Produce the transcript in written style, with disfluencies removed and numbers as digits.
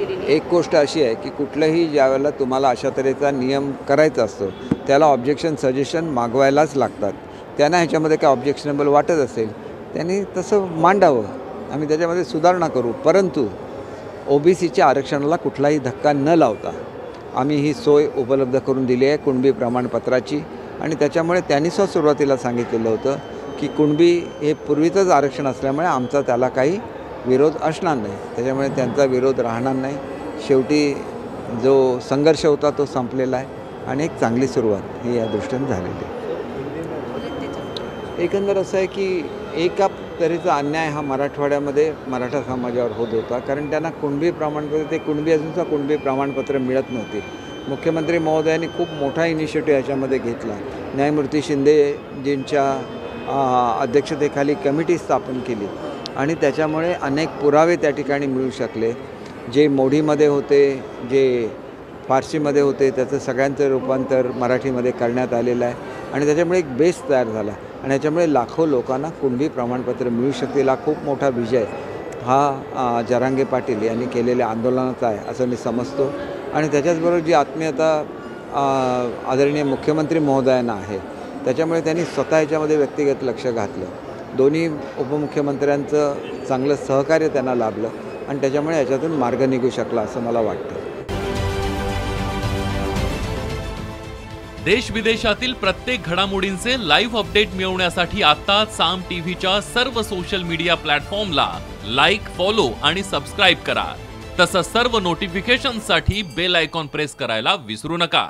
एक गोष्ट अशी आहे की कुठलंही ज्यावेळेला तुम्हाला अशा तऱ्हेचा नियम करायचा असतो त्याला ऑब्जेक्शन सजेशन मागवायलाच लागतात. त्यांना ह्याच्यामध्ये काय ऑब्जेक्शनेबल वाटत असेल त्यांनी तसं मांडावं, आम्ही त्याच्यामध्ये सुधारणा करू. परंतु OBCच्या आरक्षणाला कुठलाही धक्का न लावता आम्ही ही सोय उपलब्ध करून दिली आहे कुणबी प्रमाणपत्राची. आणि त्याच्यामुळे त्यांनीसुद्धा सुरुवातीला सांगितलेलं होतं की कुणबी हे पूर्वीचंच आरक्षण असल्यामुळे आमचा त्याला काही विरोध असणार नाही, त्याच्यामुळे त्यांचा विरोध राहणार नाही. शेवटी जो संघर्ष होता तो संपलेला आहे आणि एक चांगली सुरुवात ही या दृष्टीने झालेली आहे. एकंदर असं आहे की एका तऱ्हेचा अन्याय हा मराठवाड्यामध्ये मराठा समाजावर होत होता, कारण त्यांना कुणबी प्रमाणपत्र, ते कुणबी अजूनचा कुणबी प्रमाणपत्र मिळत नव्हती. मुख्यमंत्री महोदयांनी खूप मोठा इनिशिएटिव्ह याच्यामध्ये घेतला. न्यायमूर्ती शिंदेजींच्या अध्यक्षतेखाली कमिटी स्थापन केली आणि त्याच्यामुळे अनेक पुरावे त्या ठिकाणी मिळू शकले. जे मोडीमध्ये होते, जे फारसीमध्ये होते, त्याचं सगळ्यांचं रूपांतर मराठीमध्ये करण्यात आलेलं आहे आणि त्याच्यामुळे एक बेस तयार झाला आणि याच्यामुळे लाखो लोकांना कुणबी प्रमाणपत्र मिळू शकतील. हा खूप मोठा विजय हा जरांगे पाटील यांनी केलेल्या आंदोलनाचा आहे असं मी समजतो. आणि त्याच्याचबरोबर जी आत्मीयता आदरणीय मुख्यमंत्री महोदयांना आहे त्याच्यामुळे त्यांनी स्वतः याच्यामध्ये व्यक्तिगत लक्ष घातलं. दोन्ही उपमुख्यमंत्र्यांचं चांगलं सहकार्य त्यांना लाभलं आणि त्याच्यामुळे याच्यातून मार्ग निघू शकला असं मला वाटतं. देश विदेशातील प्रत्येक घडामोडींचे लाईव्ह अपडेट मिळवण्यासाठी आता साम टीव्हीच्या सर्व सोशल मीडिया प्लॅटफॉर्मला लाईक, फॉलो आणि सबस्क्राईब करा. तसंच सर्व नोटिफिकेशनसाठी बेल आयकॉन प्रेस करायला विसरू नका.